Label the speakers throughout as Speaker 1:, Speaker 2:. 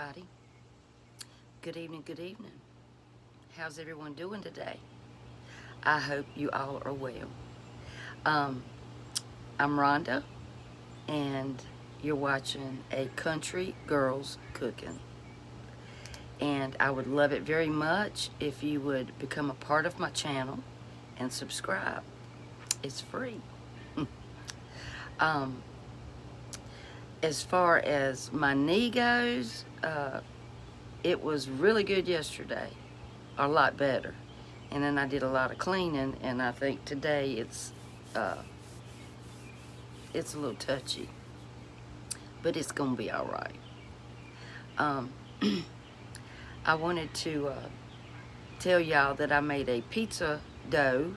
Speaker 1: everybody. Good evening, good evening. How's everyone doing today? I hope you all are well. I'm Rhonda, and you're watching A Country Girls Cooking. And I would love it very much if you would become a part of my channel and subscribe. It's free. As far as my knee goes, it was really good yesterday, a lot better. And then I did a lot of cleaning, and I think today it's a little touchy, but it's gonna be all right. I wanted to tell y'all that I made a pizza dough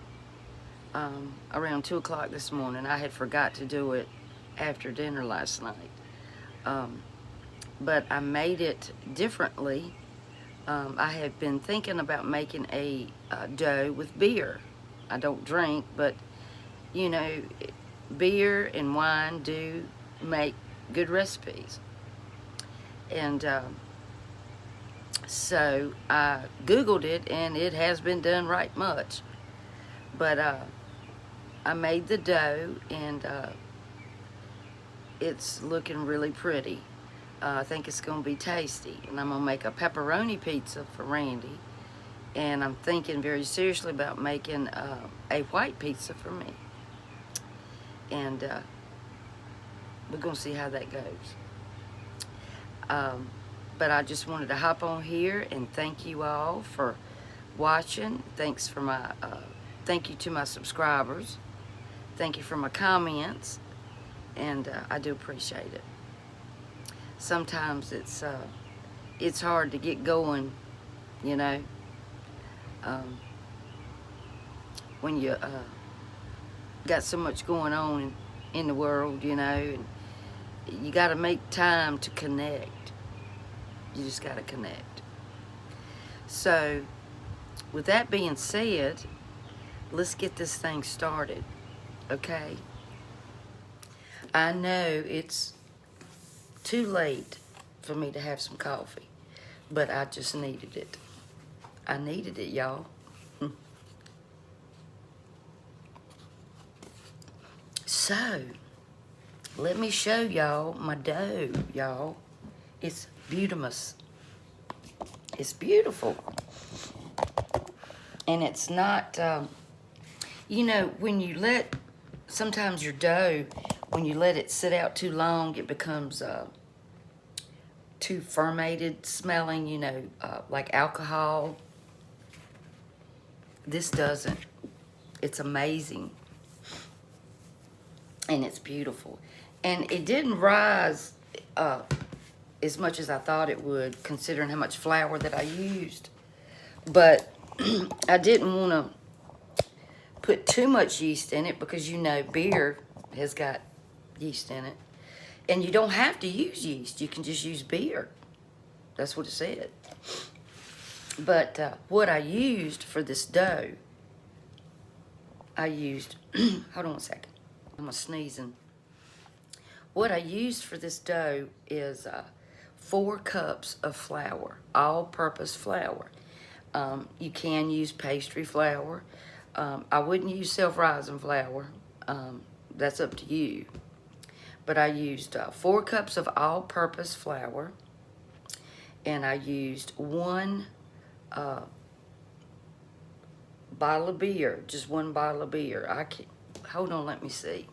Speaker 1: around 2 o'clock this morning. I had forgot to do it after dinner last night. But I made it differently. I have been thinking about making a dough with beer. I don't drink, but you know, beer and wine do make good recipes. And so I Googled it, and it has been done right much. But I made the dough, and it's looking really pretty. I think it's going to be tasty. And I'm going to make a pepperoni pizza for Randy. And I'm thinking very seriously about making a white pizza for me. And we're going to see how that goes. But I just wanted to hop on here and thank you all for watching. Thank you to my subscribers. Thank you for my comments. And I do appreciate it. Sometimes it's hard to get going, you know, when you got so much going on in the world, you know, and you got to make time to connect. You just got to connect. So, with that being said, let's get this thing started, okay? I know it's too late for me to have some coffee, but I just needed it. I needed it, y'all. So, let me show y'all my dough, y'all. It's beautimous. It's beautiful. And it's not, you know, when you sometimes your dough, when you let it sit out too long, it becomes too fermented smelling, you know, like alcohol. This doesn't. It's amazing. And it's beautiful. And it didn't rise as much as I thought it would, considering how much flour that I used. But I didn't want to put too much yeast in it because, you know, beer has got yeast in it. And you don't have to use yeast. You can just use beer. That's what it said. But what I used for this dough, I used, hold on a second. I'm sneezing. What I used for this dough is 4 cups of flour, all-purpose flour. You can use pastry flour. I wouldn't use self-rising flour. That's up to you. But I used 4 cups of all-purpose flour, and I used 1 bottle of beer, just 1 bottle of beer. Hold on, let me see.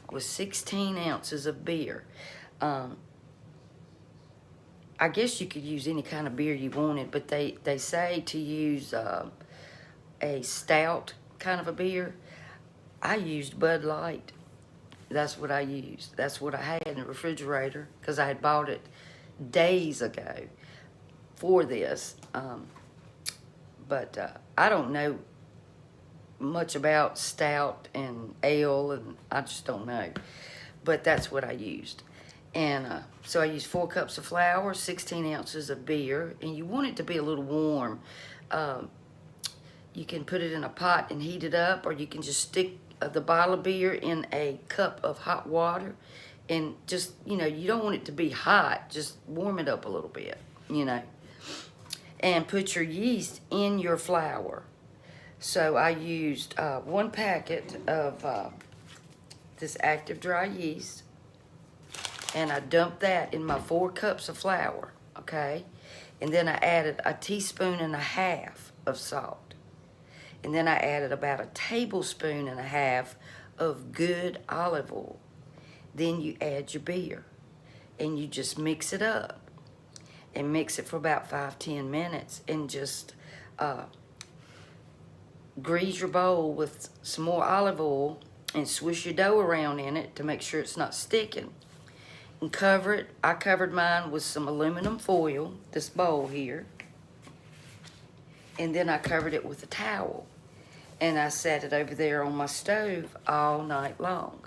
Speaker 1: It was 16 ounces of beer. I guess you could use any kind of beer you wanted, but they say to use a stout kind of a beer. I used Bud Light. That's what I used. That's what I had in the refrigerator because I had bought it days ago for this. But I don't know much about stout and ale, and I just don't know. But that's what I used. And so I used 4 cups of flour, 16 ounces of beer, and you want it to be a little warm. You can put it in a pot and heat it up, or you can just stick the bottle of beer in a cup of hot water, and just, you know, you don't want it to be hot, just warm it up a little bit. you know. And put your yeast in your flour. So I used 1 packet of this active dry yeast, and I dumped that in my 4 cups of flour, okay? And then I added a teaspoon and a half of salt. And then I added about a tablespoon and a half of good olive oil. Then you add your beer, and you just mix it up. And mix it for about 5-10 minutes, and just grease your bowl with some more olive oil and swish your dough around in it to make sure it's not sticking. And cover it. I covered mine with some aluminum foil, this bowl here. And then I covered it with a towel. And I set it over there on my stove all night long.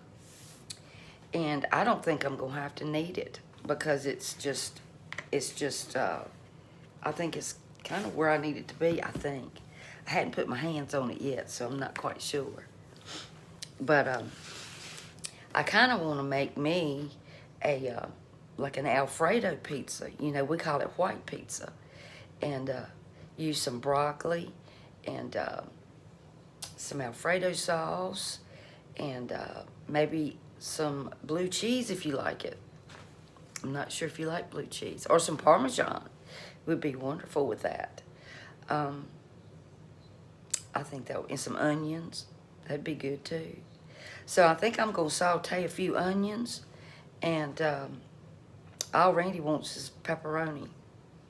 Speaker 1: And I don't think I'm going to have to knead it, because it's just, I think it's kind of where I need it to be, I think. I hadn't put my hands on it yet, so I'm not quite sure. But I kind of want to make me like an Alfredo pizza. You know, we call it white pizza. And use some broccoli and some Alfredo sauce and maybe some blue cheese if you like it. I'm not sure if you like blue cheese. Or some Parmesan would be wonderful with that. I think that, and some onions, that'd be good too. So I think I'm going to saute a few onions, and all Randy wants is pepperoni,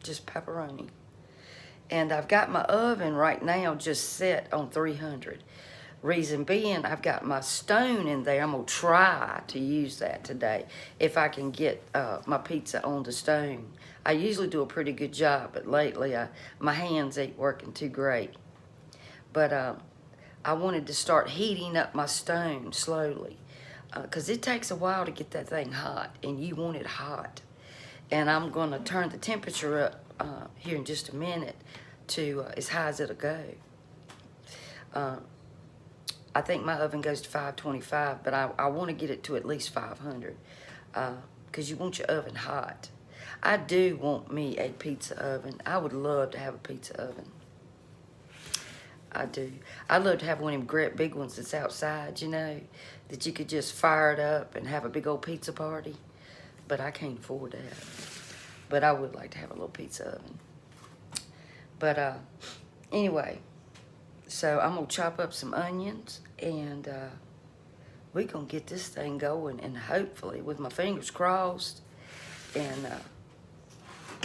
Speaker 1: just pepperoni. And I've got my oven right now just set on 300. Reason being, I've got my stone in there. I'm going to try to use that today if I can get my pizza on the stone. I usually do a pretty good job, but lately my hands ain't working too great. But I wanted to start heating up my stone slowly, because it takes a while to get that thing hot, and you want it hot. And I'm going to turn the temperature up here in just a minute to as high as it'll go. I think my oven goes to 525, but I want to get it to at least 500, because you want your oven hot. I do want me a pizza oven. I would love to have a pizza oven. I do. I'd love to have one of them great big ones that's outside, you know, that you could just fire it up and have a big old pizza party. But I can't afford that. But I would like to have a little pizza oven. But anyway, so I'm going to chop up some onions, and we're going to get this thing going. And hopefully, with my fingers crossed and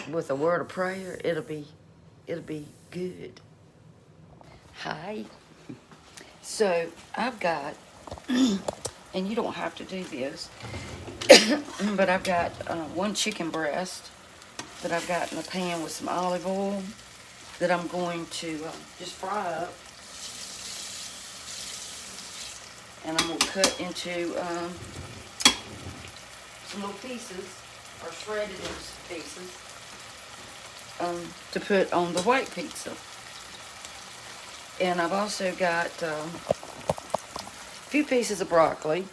Speaker 1: with a word of prayer, it'll be good. Hi. So I've got, and you don't have to do this, but I've got 1 chicken breast that I've got in a pan with some olive oil that I'm going to just fry up. And I'm going to cut into some little pieces, or shredded pieces, to put on the white pizza. And I've also got a few pieces of broccoli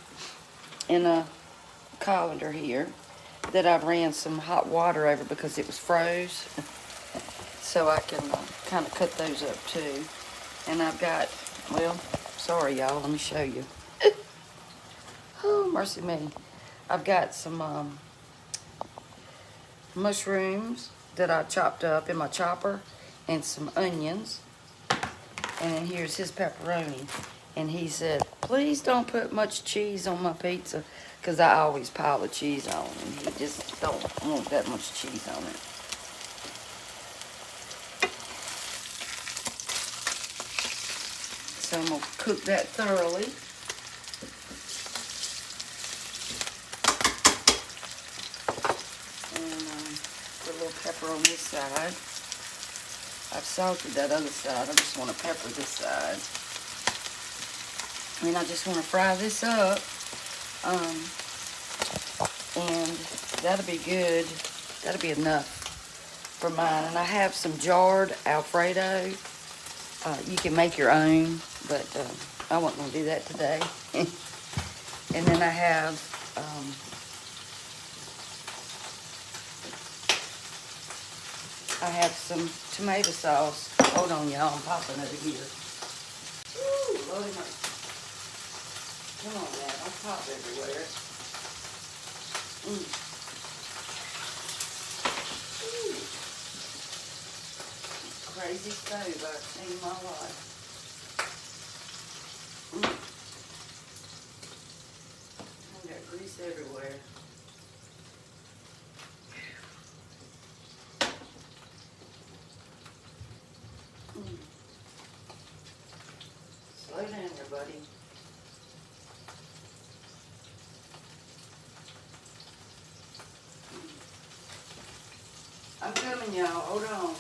Speaker 1: in a colander here that I ran some hot water over because it was froze. So I can kind of cut those up too. And I've got, well, sorry y'all, let me show you. Oh, mercy me. I've got some mushrooms that I chopped up in my chopper, and some onions. And then here's his pepperoni. And he said, please don't put much cheese on my pizza, because I always pile the cheese on, and he just don't want that much cheese on it. So I'm going to cook that thoroughly. And put a little pepper on this side. I've salted that other side. I just want to pepper this side. And I just want to fry this up. And that'll be good. That'll be enough for mine. And I have some jarred Alfredo. You can make your own, but I wasn't going to do that today. And then I have I have some tomato sauce. Hold on, y'all. I'm popping over here. Woo, Lordy mercy. Come on now. Don't pop everywhere. Crazy stove I've seen in my life. I got grease everywhere. Slow down there, buddy. I'm coming, y'all. Hold on.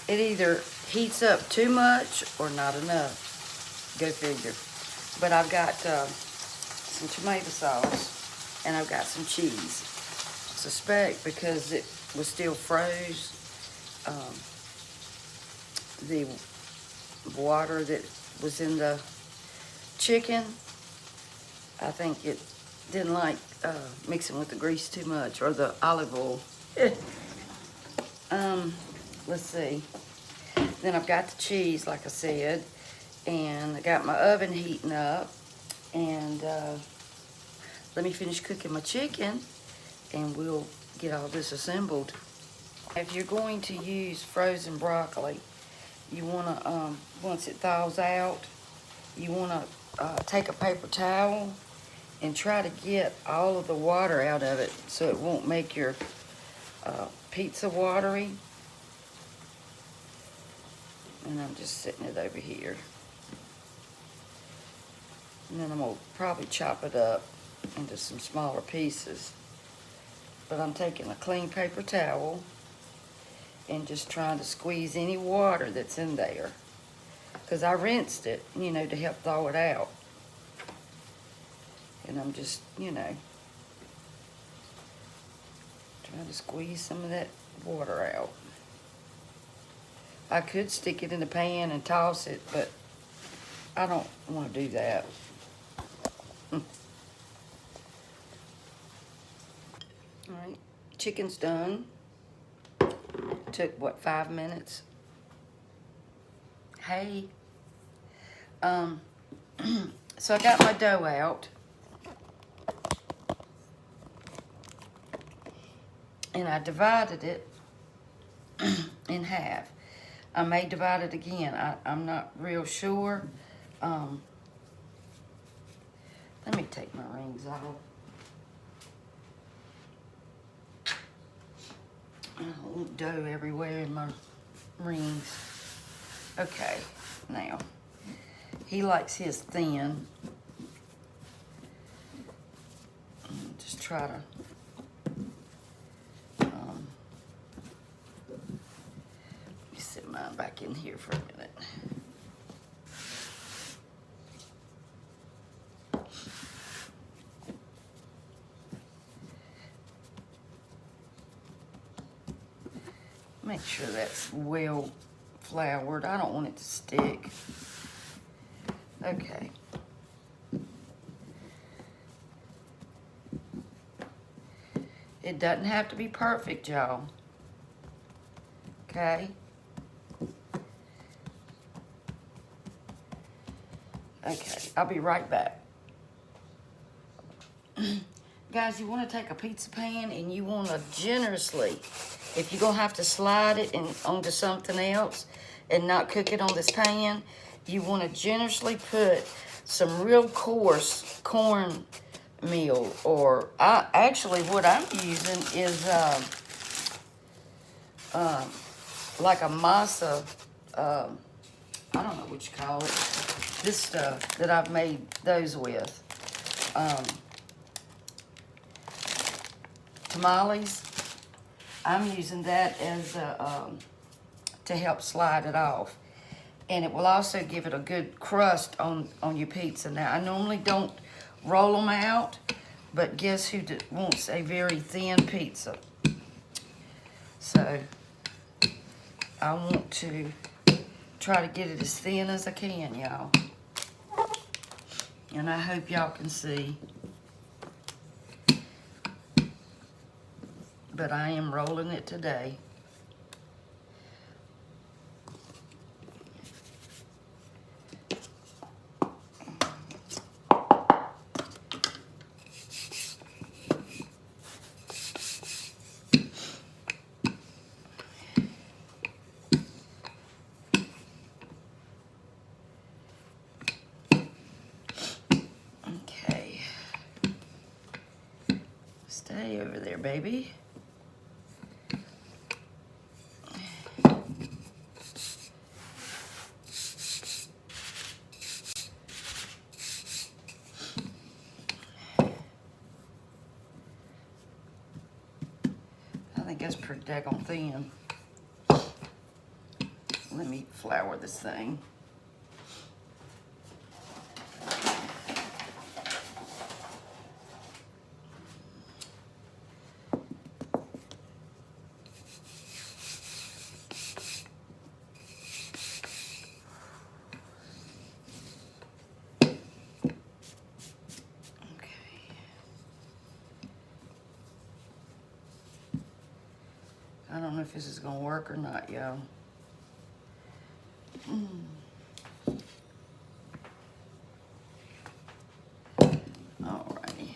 Speaker 1: It either heats up too much or not enough. Go figure. But I've got some tomato sauce and I've got some cheese. Suspect because it was still froze. The water that was in the chicken, I think it didn't like mixing with the grease too much or the olive oil. Let's see. Then I've got the cheese, like I said, and I got my oven heating up. And let me finish cooking my chicken, and we'll get all this assembled. If you're going to use frozen broccoli, you want to, once it thaws out, you want to take a paper towel and try to get all of the water out of it so it won't make your pizza watery. And I'm just setting it over here. And then I'm going to probably chop it up into some smaller pieces. But I'm taking a clean paper towel and just trying to squeeze any water that's in there. Because I rinsed it, you know, to help thaw it out. And I'm just, you know, trying to squeeze some of that water out. I could stick it in the pan and toss it, but I don't want to do that. Alright, chicken's done. Took, what, 5 minutes? Hey. So I got my dough out. And I divided it in half. I may divide it again. I'm not real sure. Let me take my rings off. I don't want dough everywhere in my rings. Okay, now, he likes his thin. Just try to sit mine back in here for a minute. Make sure that's well floured. I don't want it to stick. Okay. It doesn't have to be perfect, y'all. Okay? Okay, I'll be right back. Guys, you want to take a pizza pan and you want to generously, if you're going to have to slide it onto something else and not cook it on this pan, you want to generously put some real coarse cornmeal, or actually what I'm using is like a masa, I don't know what you call it, this stuff that I've made those with. Tamales, I'm using that as to help slide it off. And it will also give it a good crust on your pizza. Now, I normally don't roll them out, but guess who wants a very thin pizza? So, I want to try to get it as thin as I can, y'all. And I hope y'all can see. but I am rolling it today. Okay. Stay over there, baby. I think that's pretty daggone thin. Let me flour this thing. I don't know if this is gonna work or not, y'all. Alrighty.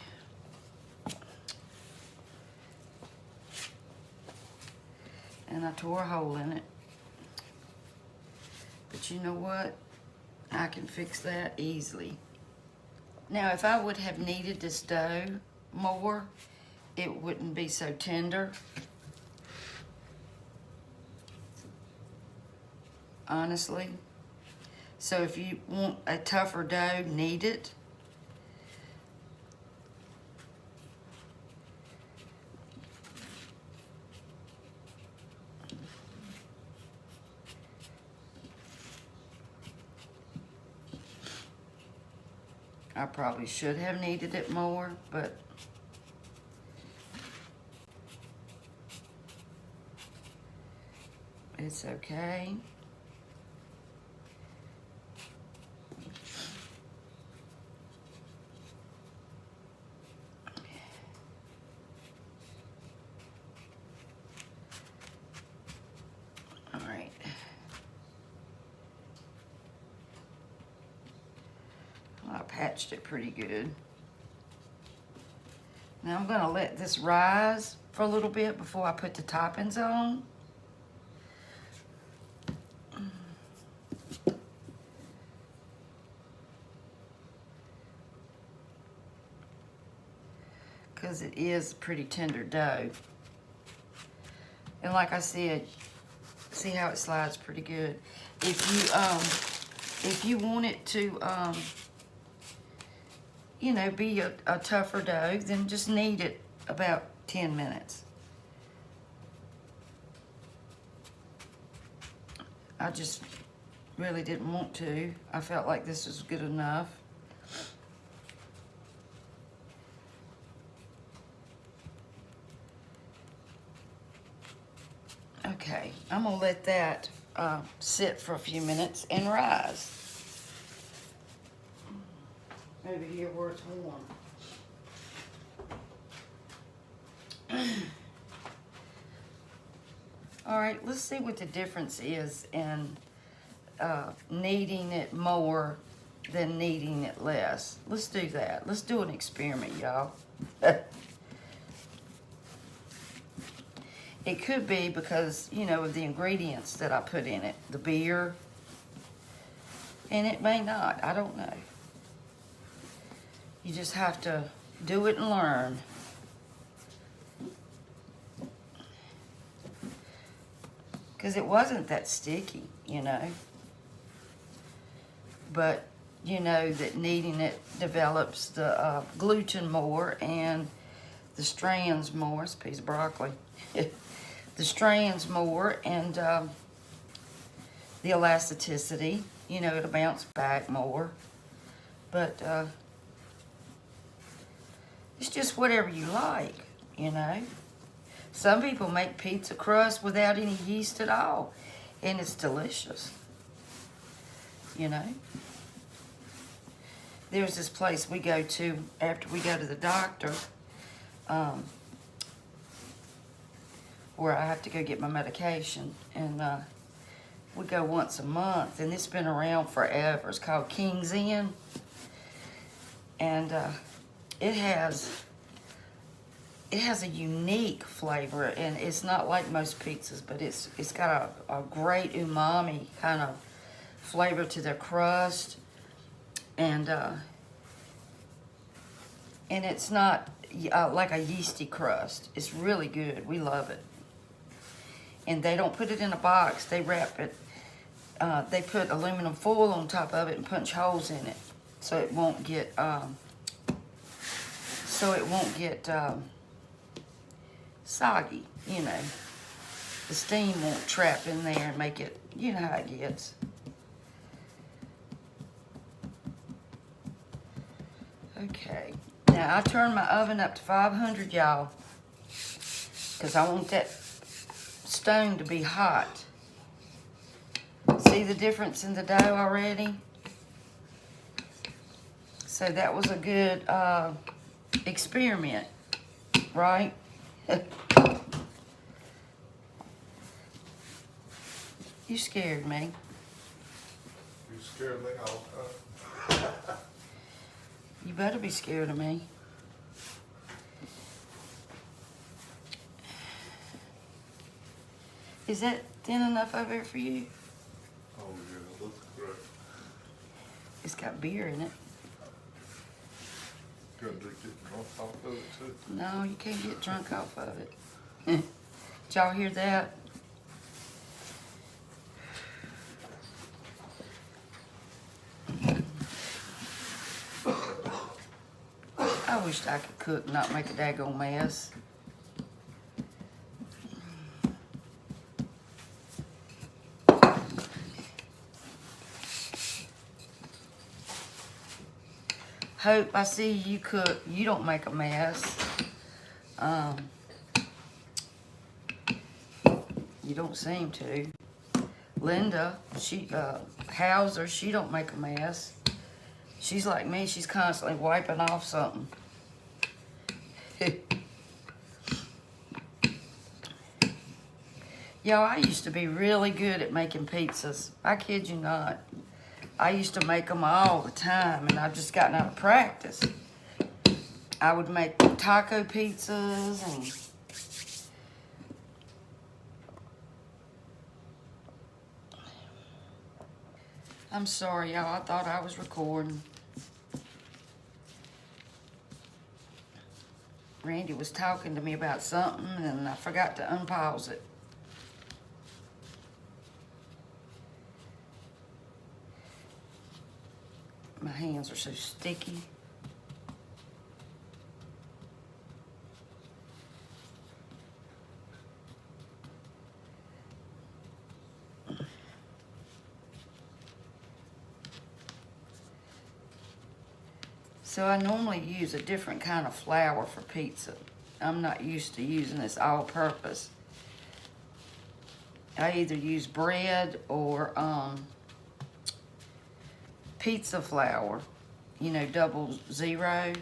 Speaker 1: And I tore a hole in it. But you know what? I can fix that easily. Now, if I would have kneaded this dough more, it wouldn't be so tender. Honestly. So if you want a tougher dough, knead it. I probably should have kneaded it more, but it's okay. All right. Well, I patched it pretty good. Now I'm gonna let this rise for a little bit before I put the toppings on. Because it is pretty tender dough. And like I said, see how it slides pretty good. If you want it to you know, be a tougher dough, then just knead it about 10 minutes. I just really didn't want to. I felt like this was good enough. Okay, I'm gonna let that sit for a few minutes and rise. Over here where it's warm. All right, let's see what the difference is in kneading it more than kneading it less. Let's do that. Let's do an experiment, y'all. It could be because, you know, of the ingredients that I put in it, the beer, and it may not. I don't know. You just have to do it and learn. Because it wasn't that sticky, you know. But you know that kneading it develops the gluten more and the strands more. It's a piece of broccoli. The strands more and the elasticity. You know, it'll bounce back more. But it's just whatever you like, you know. Some people make pizza crust without any yeast at all, and it's delicious, you know. There's this place we go to after we go to the doctor. where I have to go get my medication. And we go once a month, and it's been around forever. It's called King's Inn. And it has a unique flavor, and it's not like most pizzas, but it's got a great umami kind of flavor to their crust, and it's not like a yeasty crust. It's really good. We love it. And they don't put it in a box. They wrap it. They put aluminum foil on top of it and punch holes in it, so it won't get soggy. You know, the steam won't trap in there and make it. You know how it gets. Okay. Now I turn my oven up to 500, y'all, because I want that stone to be hot. See the difference in the dough already? So that was a good experiment, right? You scared me.
Speaker 2: You scared me all the time.
Speaker 1: You better be scared of me. Is that thin enough over here for you?
Speaker 2: Oh yeah, that looks great.
Speaker 1: It's got beer in it.
Speaker 2: Gonna drink it drunk off of it too.
Speaker 1: No, you can't get drunk off of it. Did y'all hear that? I wished I could cook and not make a daggone mess. Hope, I see you cook. You don't make a mess. You don't seem to. Linda, Hauser, she don't make a mess. She's like me. She's constantly wiping off something. Y'all, I used to be really good at making pizzas. I kid you not. I used to make them all the time, and I've just gotten out of practice. I would make taco pizzas and I'm sorry, y'all. I thought I was recording. Randy was talking to me about something, and I forgot to unpause it. My hands are so sticky. So I normally use a different kind of flour for pizza. I'm not used to using this all-purpose. I either use bread or pizza flour, you know, 00.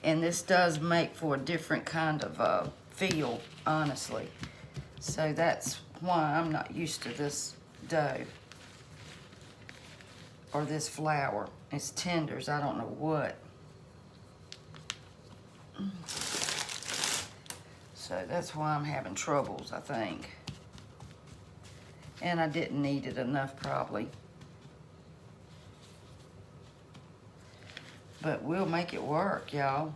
Speaker 1: And this does make for a different kind of feel, honestly. So that's why I'm not used to this dough or this flour. It's tenders, I don't know what. So that's why I'm having troubles, I think. And I didn't knead it enough, probably. But we'll make it work, y'all.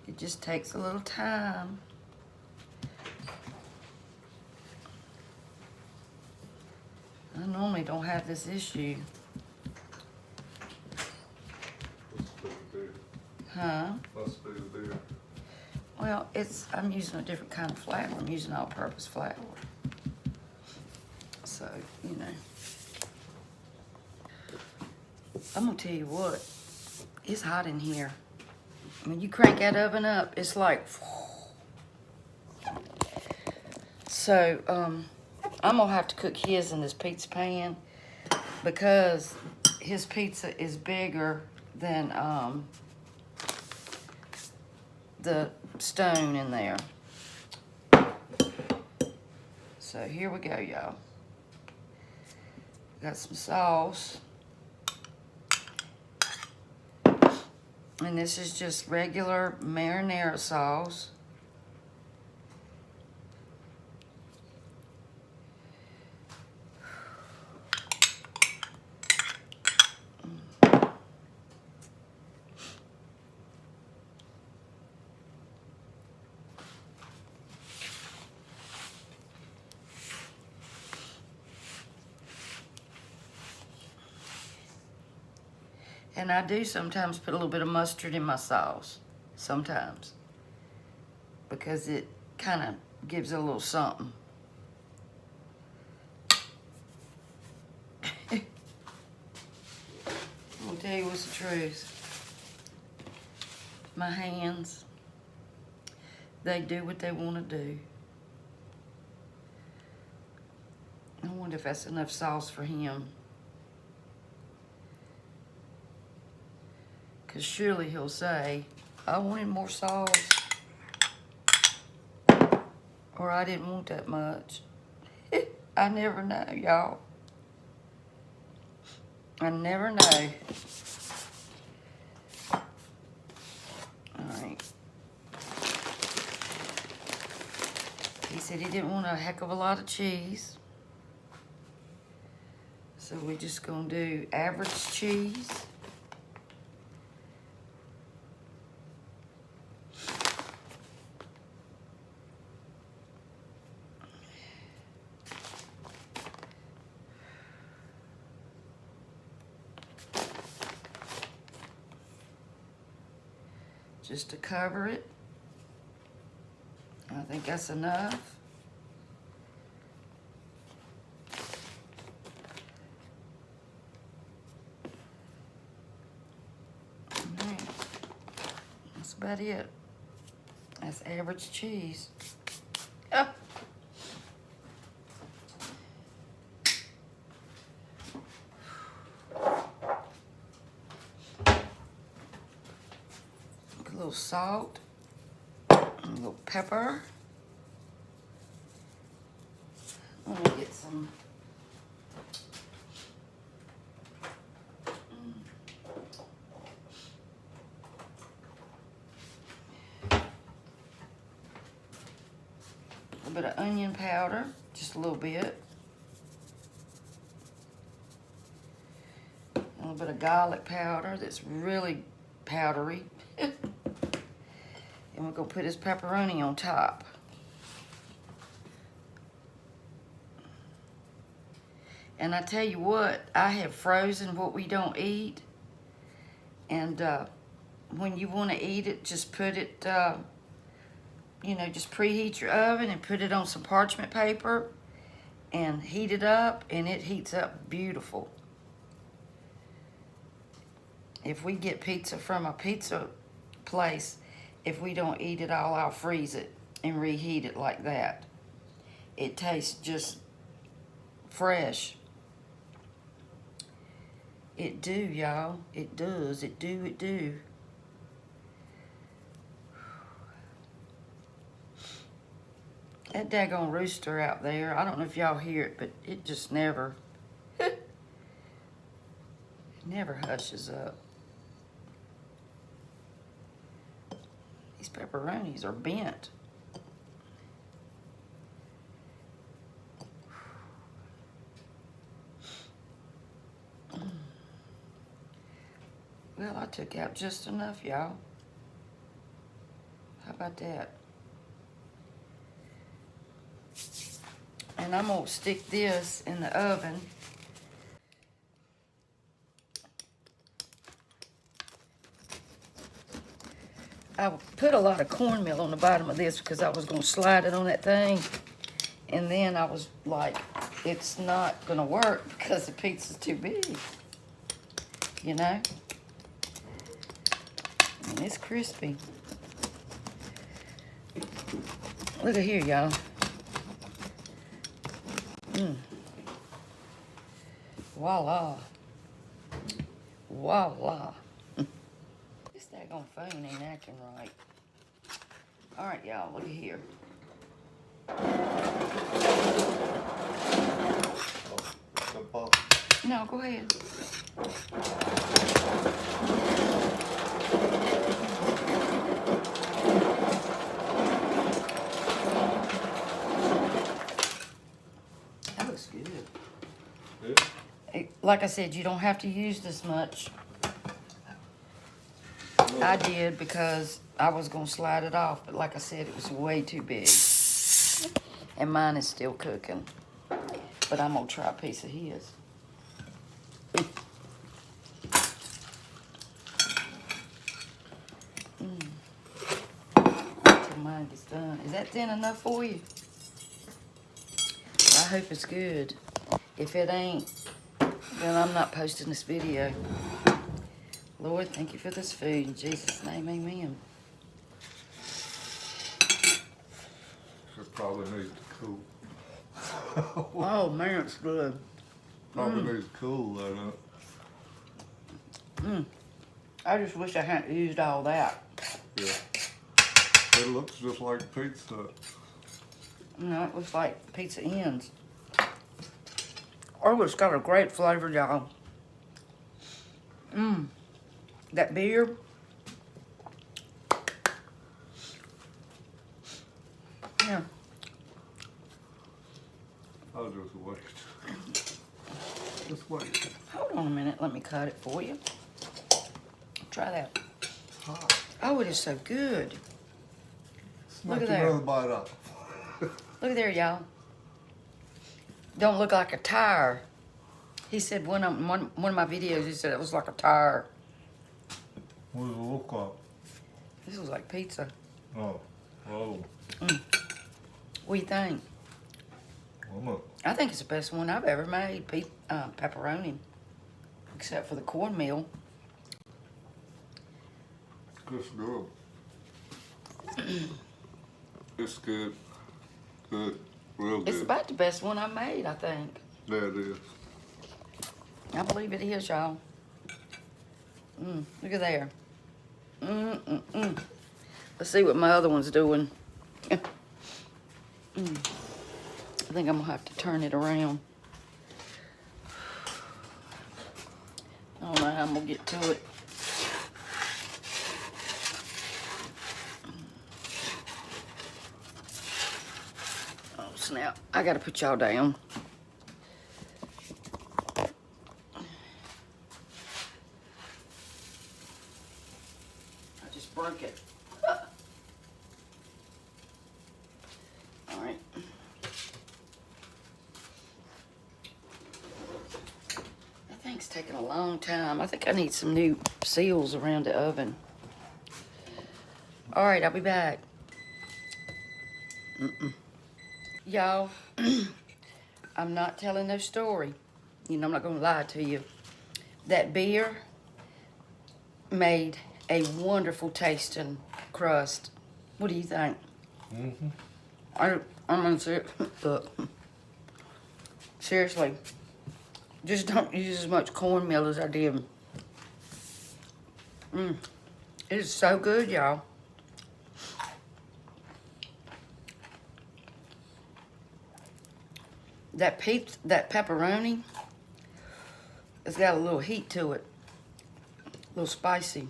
Speaker 1: It just takes a little time. I normally don't have this issue.
Speaker 2: Must be the beer.
Speaker 1: Huh?
Speaker 2: Must be the beer.
Speaker 1: Well, I'm using a different kind of flour. I'm using all-purpose flour. So, you know. I'm gonna tell you what. It's hot in here. When you crank that oven up, it's like... So, I'm gonna have to cook his in this pizza pan because his pizza is bigger than the stone in there. So here we go, y'all. Got some sauce. And this is just regular marinara sauce. And I do sometimes put a little bit of mustard in my sauce. Sometimes. Because it kind of gives it a little something. I'm going to tell you what's the truth. My hands, they do what they want to do. I wonder if that's enough sauce for him. Because surely he'll say, I wanted more sauce. Or I didn't want that much. I never know, y'all. I never know. Alright. He said he didn't want a heck of a lot of cheese. So we're just going to do average cheese. Just to cover it. I think that's enough. Alright. That's about it. That's average cheese. Oh. A little salt, a little pepper. Let me get some. A bit of onion powder, just a little bit. A little bit of garlic powder that's really powdery. And we're going to put his pepperoni on top. And I tell you what, I have frozen what we don't eat. And when you want to eat it, just put it, you know, just preheat your oven and put it on some parchment paper and heat it up, and it heats up beautiful. If we get pizza from a pizza place, if we don't eat it all, I'll freeze it and reheat it like that. It tastes just fresh. It do, y'all. It does. It do. It do. That daggone rooster out there, I don't know if y'all hear it, but it just never, it never hushes up. These pepperonis are bent. Well, I took out just enough, y'all. How about that? And I'm gonna stick this in the oven. I put a lot of cornmeal on the bottom of this because I was gonna slide it on that thing. And then I was like, it's not gonna work because the pizza's too big. You know? And it's crispy. Look at here, y'all. Voila. Voila. Daggone phone ain't acting right. All right, y'all, look at here. No, go ahead. That looks good.
Speaker 2: Yeah.
Speaker 1: Like I said, you don't have to use this much. I did because I was going to slide it off, but like I said, it was way too big. And mine is still cooking. But I'm going to try a piece of his. Until mine gets done. Is that thin enough for you? I hope it's good. If it ain't, then I'm not posting this video. Lord, thank you for this food. In Jesus' name, amen.
Speaker 2: It probably needs to cool.
Speaker 1: Oh, man, it's good.
Speaker 2: Probably needs to cool, though.
Speaker 1: I just wish I hadn't used all that.
Speaker 2: Yeah. It looks just like pizza.
Speaker 1: No, it looks like pizza ends. Oh, it's got a great flavor, y'all. That beer. Yeah.
Speaker 2: I'll just wait. Just wait.
Speaker 1: Hold on a minute. Let me cut it for you. Try that.
Speaker 2: It's hot.
Speaker 1: Oh, it is so good.
Speaker 2: Smack
Speaker 1: at there.
Speaker 2: another bite off.
Speaker 1: Look at there, y'all. Don't look like a tire. He said one of my videos, he said it was like a tire.
Speaker 2: What does it look like?
Speaker 1: This was like pizza.
Speaker 2: Oh.
Speaker 1: What do you think? I think it's the best one I've ever made. Pepperoni. Except for the cornmeal.
Speaker 2: It's good. It's good. Good. Real good.
Speaker 1: It's about the best one I made, I think.
Speaker 2: Yeah, it is.
Speaker 1: I believe it is, y'all. Look at there. Let's see what my other one's doing. I think I'm gonna have to turn it around. I don't know how I'm gonna get to it. Oh snap, I gotta put y'all down. I just broke it. All right. That thing's taking a long time. I think I need some new seals around the oven. All right, I'll be back. Y'all, I'm not telling no story. You know, I'm not gonna lie to you. That beer made a wonderful tasting crust. What do you think? I'm gonna say, look, seriously, just don't use as much cornmeal as I did. It is so good, y'all. That pepperoni, it's got a little heat to it, a little spicy.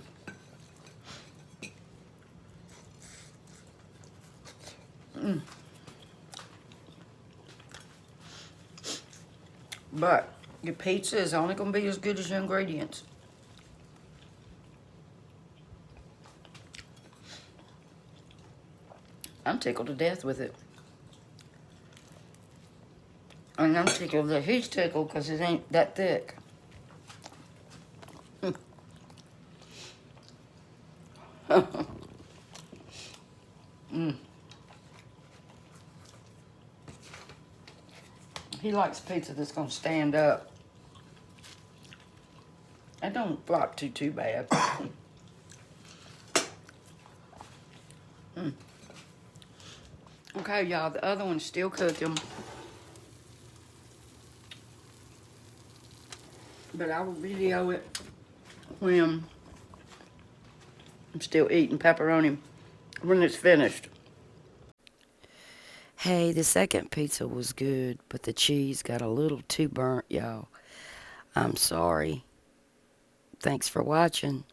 Speaker 1: But your pizza is only gonna be as good as your ingredients. I'm tickled to death with it. And I'm tickled that he's tickled because it ain't that thick. He likes pizza that's gonna stand up. I don't flop too bad. Okay, y'all, the other one's still cooking. But I will video it when I'm still eating pepperoni when it's finished. Hey, the second pizza was good, but the cheese got a little too burnt, y'all. I'm sorry. Thanks for watching.